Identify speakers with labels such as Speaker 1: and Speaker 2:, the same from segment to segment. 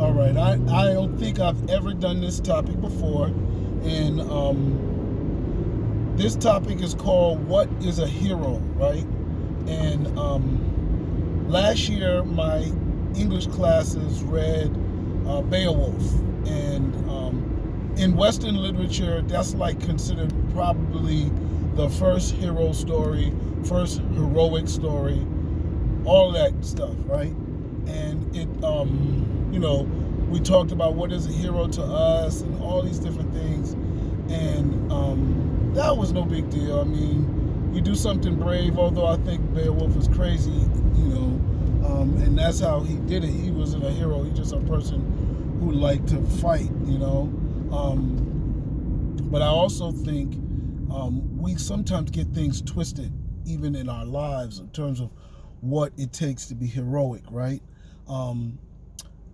Speaker 1: All right. I don't think I've ever done this topic before. And this topic is called What is a Hero, right? And last year, my English classes read Beowulf. And in Western literature, that's like considered probably the first hero story, first heroic story, all that stuff, right? And it, we talked about what is a hero to us and all these different things. And that was no big deal. I mean, you do something brave, although I think Beowulf was crazy, and that's how he did it. He wasn't a hero. He's just a person who liked to fight, But I also think we sometimes get things twisted, even in our lives, in terms of what it takes to be heroic, right?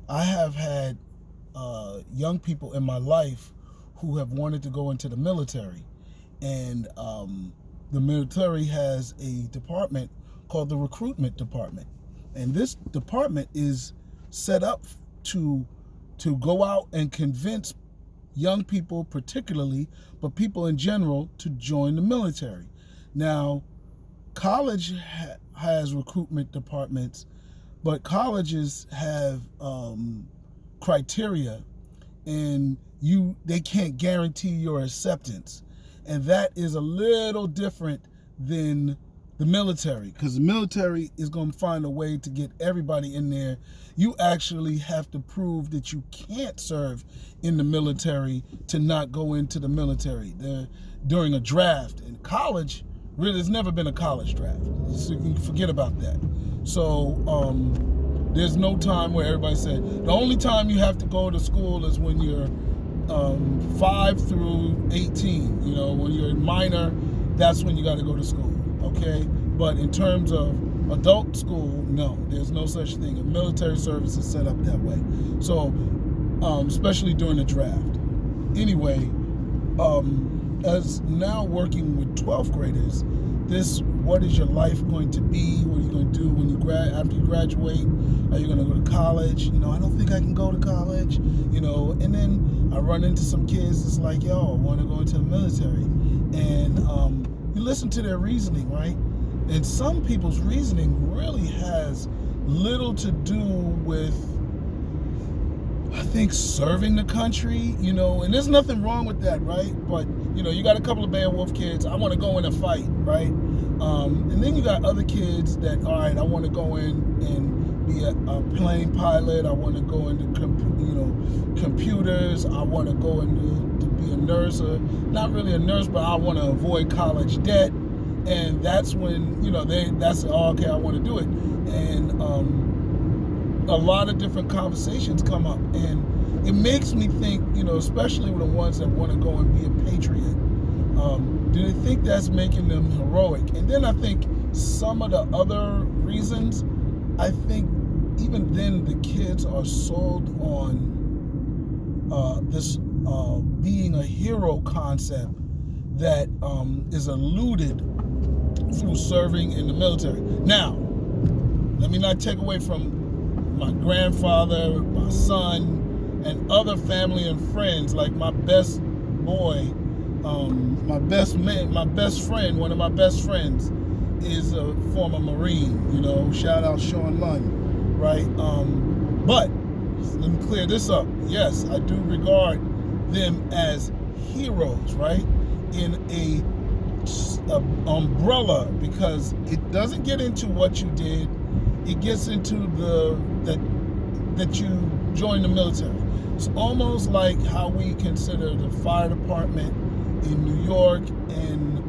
Speaker 1: I have had young people in my life who have wanted to go into the military. And the military has a department called the recruitment department. And this department is set up to go out and convince young people particularly, but people in general, to join the military. Now, college has recruitment departments, but colleges have criteria, and they can't guarantee your acceptance. And that is a little different than the military, because the military is going to find a way to get everybody in there. You actually have to prove that you can't serve in the military to not go into the military. During a draft in college, really, there's never been a college draft, so you can forget about that. So there's no time where everybody said the only time you have to go to school is when you're 5 through 18. When you're a minor, that's when you got to go to school. Okay, but in terms of adult school, no, there's no such thing. A military service is set up that way. So, especially during the draft. Anyway, as now working with 12th graders, what is your life going to be? What are you going to do when after you graduate? Are you going to go to college? I don't think I can go to college. And then I run into some kids. It's like, I want to go into the military, and you listen to their reasoning, right? And some people's reasoning really has little to do with, I think, serving the country, and there's nothing wrong with that, right? But, you got a couple of Beowulf kids, I want to go in and fight, right? And then you got other kids that, all right, I want to go in and be a plane pilot, I want to go into, computers, I want to go into to be a nurse, or not really a nurse, but I want to avoid college debt. And that's when, okay, I want to do it. And a lot of different conversations come up, and it makes me think, especially with the ones that want to go and be a patriot, do they think that's making them heroic? And then I think some of the other reasons, I think even then the kids are sold on this being a hero concept that is eluded through serving in the military. Now, let me not take away from my grandfather, my son, and other family and friends, like my best boy, my best friend, one of my best friends is a former Marine, shout out Sean Lund, right? But let me clear this up. Yes, I do regard them as heroes, right? In a umbrella, because it doesn't get into what you did. It gets into that you joined the military. It's almost like how we consider the fire department in New York and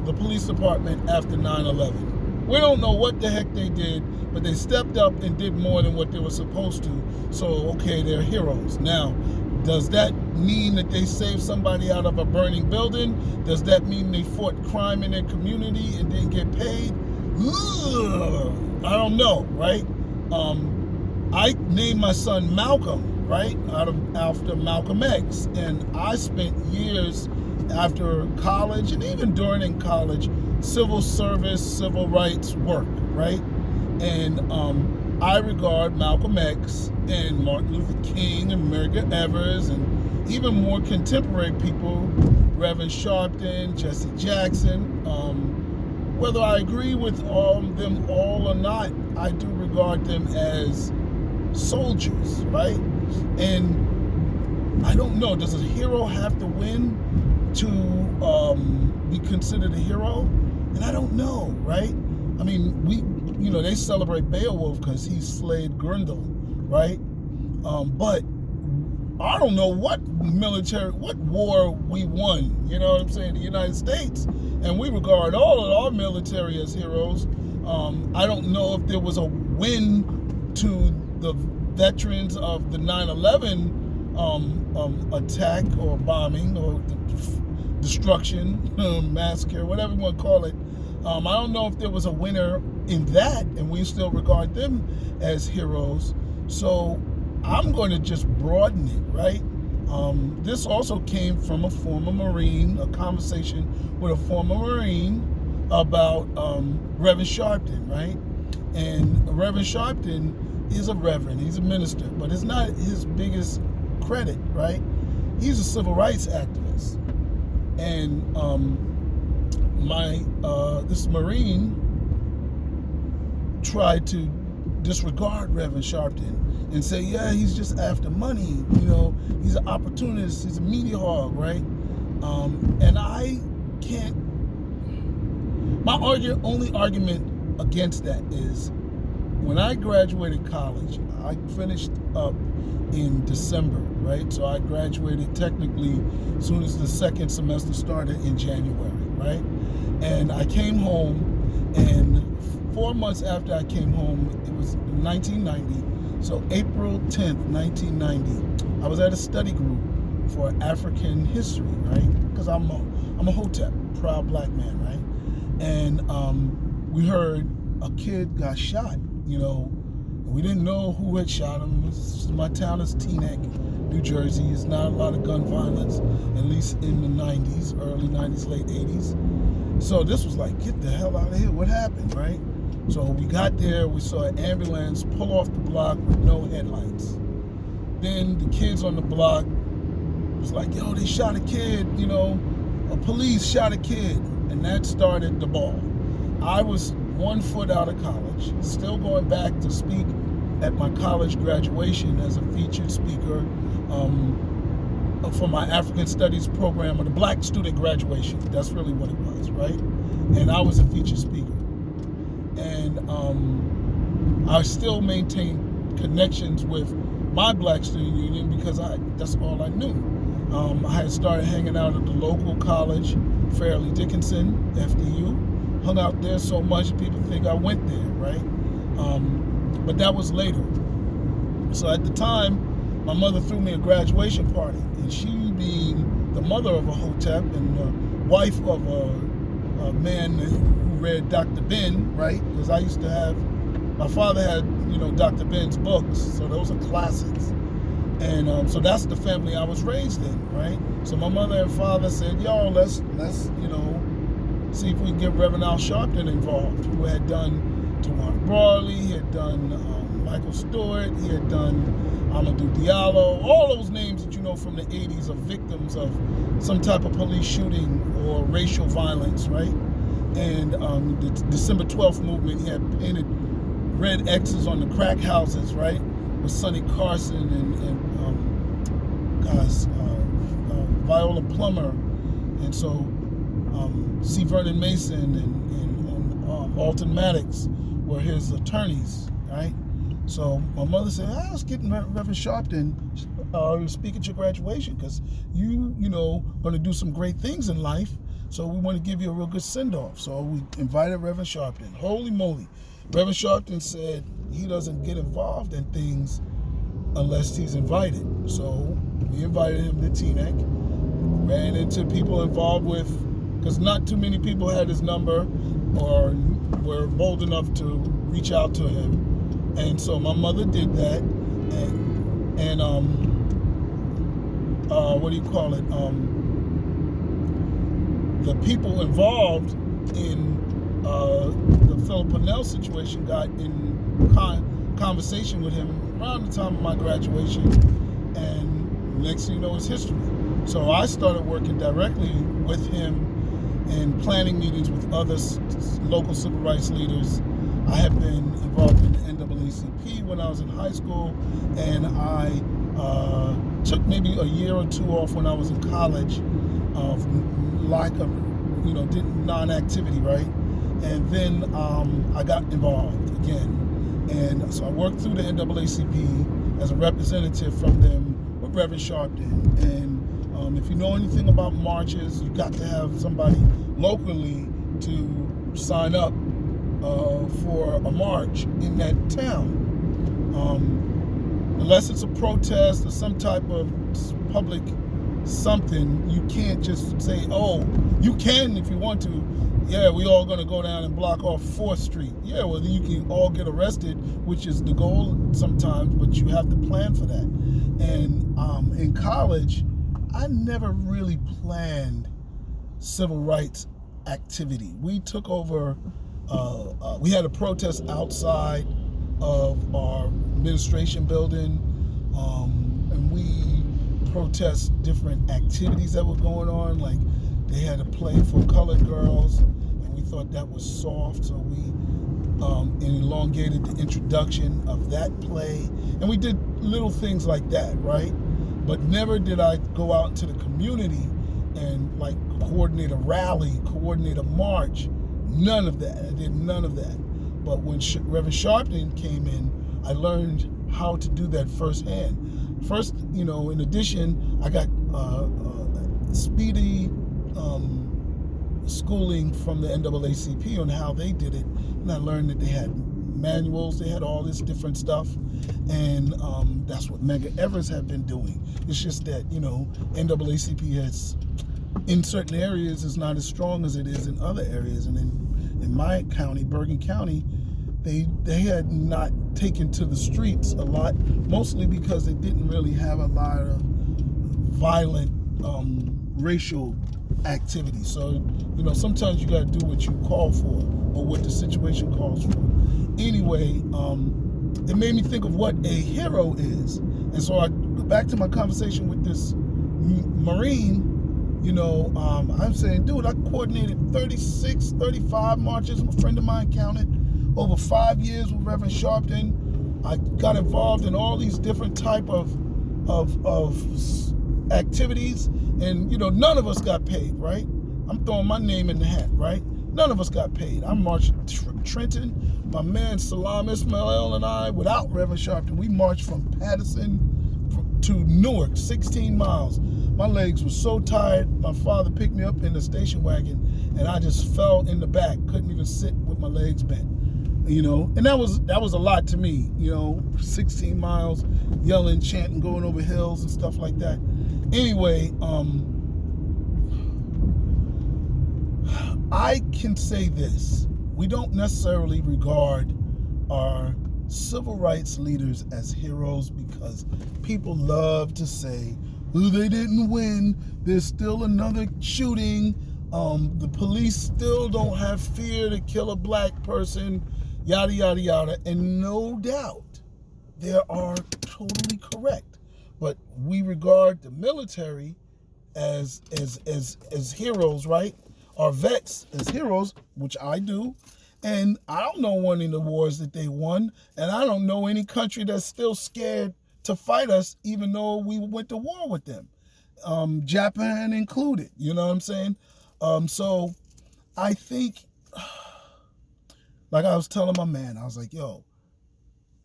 Speaker 1: the police department after 9/11. We don't know what the heck they did, but they stepped up and did more than what they were supposed to. So, okay, they're heroes. Now, does that mean that they saved somebody out of a burning building? Does that mean they fought crime in their community and didn't get paid? Ugh, I don't know, right? I named my son Malcolm, right, after Malcolm X, and I spent years after college and even during in college, civil service, civil rights work, right? And I regard Malcolm X and Martin Luther King and Medgar Evers and even more contemporary people, Reverend Sharpton, Jesse Jackson. Whether I agree with them all or not, I do regard them as soldiers, right? And I don't know, does a hero have to win to be considered a hero? And I don't know, right? I mean, they celebrate Beowulf because he slayed Grendel, right? But I don't know what war we won, you know what I'm saying, the United States. And we regard all of our military as heroes. I don't know if there was a win to the veterans of the 9/11 attack or bombing or destruction, massacre, whatever you want to call it. I don't know if there was a winner in that, and we still regard them as heroes. So I'm going to just broaden it, right? This also came from a former Marine, a conversation with a former Marine about Reverend Sharpton, right? And Reverend Sharpton is a reverend, he's a minister, but it's not his biggest credit, right? He's a civil rights activist. And this Marine tried to disregard Reverend Sharpton and say, yeah, he's just after money, he's an opportunist, he's a media hog, right? And I can't, my only argument against that is when I graduated college, I finished up in December, right? So I graduated technically as soon as the second semester started in January, right? And I came home, and 4 months after I came home, it was 1990. So April 10th, 1990, I was at a study group for African history, right? Because I'm a Hotep, proud black man, right? And we heard a kid got shot, We didn't know who had shot him. My town is Teaneck, New Jersey. There's not a lot of gun violence, at least in the 90s, early 90s, late 80s. So this was like, get the hell out of here. What happened, right? So we got there, we saw an ambulance pull off the block with no headlights. Then the kids on the block was like, yo, they shot a kid, police shot a kid. And that started the ball. I was 1 foot out of college, still going back to speak at my college graduation as a featured speaker for my African Studies program, or the Black student graduation. That's really what it was, right? And I was a featured speaker. And I still maintained connections with my Black Student Union because that's all I knew. I had started hanging out at the local college, Fairleigh Dickinson, FDU. Hung out there so much people think I went there, right? But that was later. So at the time, my mother threw me a graduation party, and she, being the mother of a Hotep and the wife of a man who read Dr. Ben, right? Because I used to have, my father had, Dr. Ben's books, so those are classics. And so that's the family I was raised in, right? So my mother and father said, yo, let's see if we can get Reverend Al Sharpton involved, who had done Tawana Brawley, he had done Michael Stewart, he had done Amadou Diallo, all those names that you know from the 80s of victims of some type of police shooting or racial violence, right? And the December 12th movement, he had painted red X's on the crack houses, right? With Sonny Carson and Viola Plummer, and so C. Vernon Mason and Alton Maddox were his attorneys, right? So my mother said, I was getting Reverend Sharpton to speak at your graduation because you going to do some great things in life. So we want to give you a real good send-off. So we invited Reverend Sharpton. Holy moly. Reverend Sharpton said he doesn't get involved in things unless he's invited. So we invited him to Teaneck, ran into people involved with, because not too many people had his number or were bold enough to reach out to him. And so my mother did that, and what do you call it? The people involved in the Philip Purnell situation got in conversation with him around the time of my graduation, and next thing you know, it's history. So I started working directly with him and planning meetings with other local civil rights leaders. I have been involved in the NAACP when I was in high school, and I took maybe a year or two off when I was in college of lack of, non-activity, right? And then I got involved again. And so I worked through the NAACP as a representative from them with Reverend Sharpton. And if you know anything about marches, you got to have somebody locally to sign up for a march in that town. Unless it's a protest or some type of public something, you can't just say, oh, you can if you want to. Yeah, we all going to go down and block off 4th Street. Yeah, well, then you can all get arrested, which is the goal sometimes, but you have to plan for that. And in college, I never really planned civil rights activity. We took over, we had a protest outside of our administration building, and we protest different activities that were going on. Like they had a play for colored girls, and we thought that was soft, so we elongated the introduction of that play, and we did little things like that, right? But never did I go out into the community and like coordinate a rally, coordinate a march. None of that. I did none of that. But when Reverend Sharpton came in, I learned how to do that firsthand. First, in addition, I got speedy schooling from the NAACP on how they did it. And I learned that they had manuals, they had all this different stuff. And that's what Medgar Evers had been doing. It's just that, NAACP has, in certain areas, is not as strong as it is in other areas. And in my county, Bergen County, they had not taken to the streets a lot, mostly because they didn't really have a lot of violent racial activity. So, sometimes you got to do what you call for or what the situation calls for. Anyway, it made me think of what a hero is. And so I go back to my conversation with this Marine. I'm saying, dude, I coordinated 36, 35 marches. A friend of mine counted over 5 years with Reverend Sharpton. I got involved in all these different type of activities, and none of us got paid, right? I'm throwing my name in the hat, right? None of us got paid. I marched Trenton, my man Salam Ismail and I, without Reverend Sharpton. We marched from Patterson to Newark, 16 miles. My legs were so tired, my father picked me up in the station wagon, and I just fell in the back. Couldn't even sit with my legs bent, And that was a lot to me, 16 miles, yelling, chanting, going over hills and stuff like that. Anyway, I can say this. We don't necessarily regard our civil rights leaders as heroes because people love to say, well, they didn't win. There's still another shooting. The police still don't have fear to kill a black person, yada, yada, yada. And no doubt, they are totally correct. But we regard the military as heroes, right? Our vets as heroes, which I do. And I don't know one in the wars that they won. And I don't know any country that's still scared to fight us, even though we went to war with them. Japan included, you know what I'm saying? So I think, like I was telling my man, I was like, yo,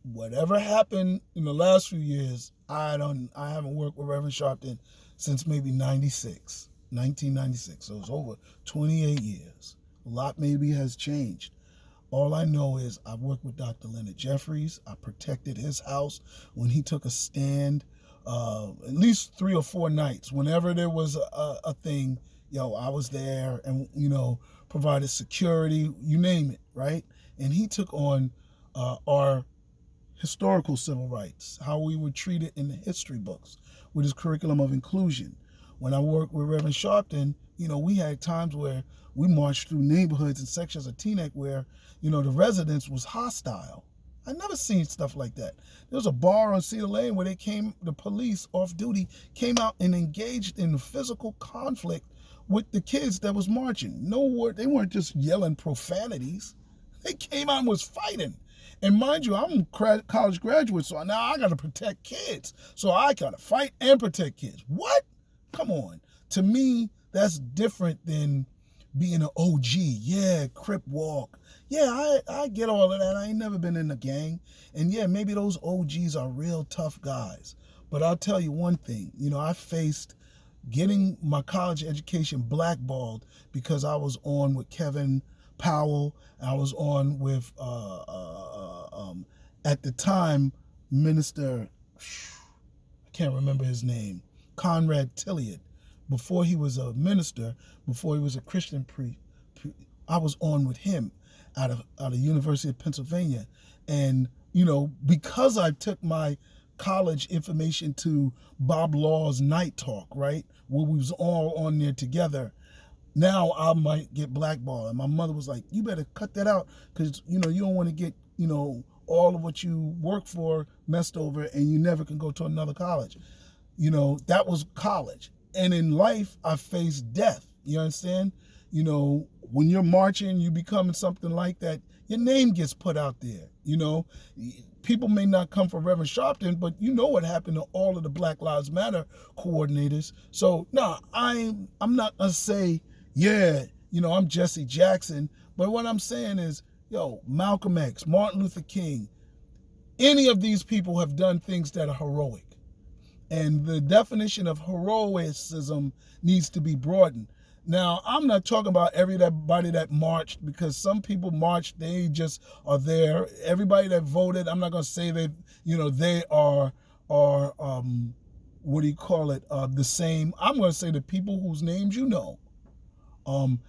Speaker 1: whatever happened in the last few years, I haven't worked with Reverend Sharpton since maybe 1996. So it's over 28 years. A lot maybe has changed. All I know is I worked with Dr. Leonard Jeffries. I protected his house when he took a stand at least 3 or 4 nights. Whenever there was a thing, I was there and, provided security, you name it, right? And he took on our historical civil rights, how we were treated in the history books with his curriculum of inclusion. When I worked with Reverend Sharpton, we had times where we marched through neighborhoods and sections of Teaneck where, the residents was hostile. I never seen stuff like that. There was a bar on Cedar Lane where the police off duty came out and engaged in physical conflict with the kids that was marching. No word, they weren't just yelling profanities. They came out and was fighting. And mind you, I'm a college graduate, so now I got to protect kids. So I got to fight and protect kids. What? Come on. To me, that's different than being an OG. Yeah, Crip Walk. Yeah, I get all of that. I ain't never been in a gang. And yeah, maybe those OGs are real tough guys. But I'll tell you one thing. I faced getting my college education blackballed because I was on with Kevin Powell. I was on with, at the time, Minister, I can't remember his name, Conrad Tilliard. Before he was a minister, before he was a Christian priest, I was on with him out of University of Pennsylvania. And, because I took my college information to Bob Law's Night Talk, right, where we was all on there together, now I might get blackballed. And my mother was like, you better cut that out because, you don't want to get, all of what you work for messed over and you never can go to another college. That was college. And in life, I faced death. You understand? When you're marching, you becoming something like that, your name gets put out there. People may not come from Reverend Sharpton, but you know what happened to all of the Black Lives Matter coordinators. So, I'm not going to say, yeah, I'm Jesse Jackson. But what I'm saying is, Malcolm X, Martin Luther King, any of these people have done things that are heroic. And the definition of heroicism needs to be broadened. Now, I'm not talking about everybody that marched, because some people marched, they just are there. Everybody that voted, I'm not going to say that, they are the same. I'm going to say the people whose names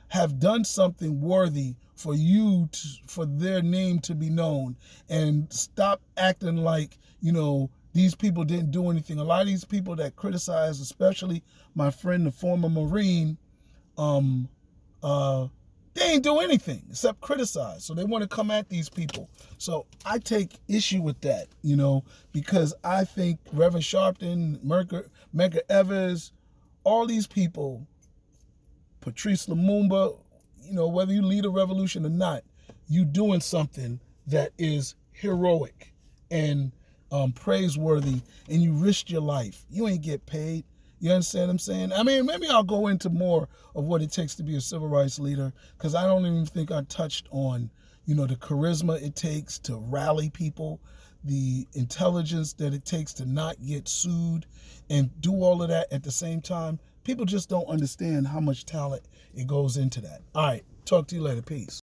Speaker 1: have done something worthy for their name to be known, and stop acting like, these people didn't do anything. A lot of these people that criticize, especially my friend, the former Marine, they ain't do anything except criticize. So they want to come at these people. So I take issue with that, because I think Reverend Sharpton, Medgar Evers, all these people, Patrice Lumumba, whether you lead a revolution or not, you doing something that is heroic and praiseworthy, and you risked your life. You ain't get paid. You understand what I'm saying? I mean, maybe I'll go into more of what it takes to be a civil rights leader, because I don't even think I touched on, the charisma it takes to rally people, the intelligence that it takes to not get sued, and do all of that at the same time. People just don't understand how much talent it goes into that. All right, talk to you later. Peace.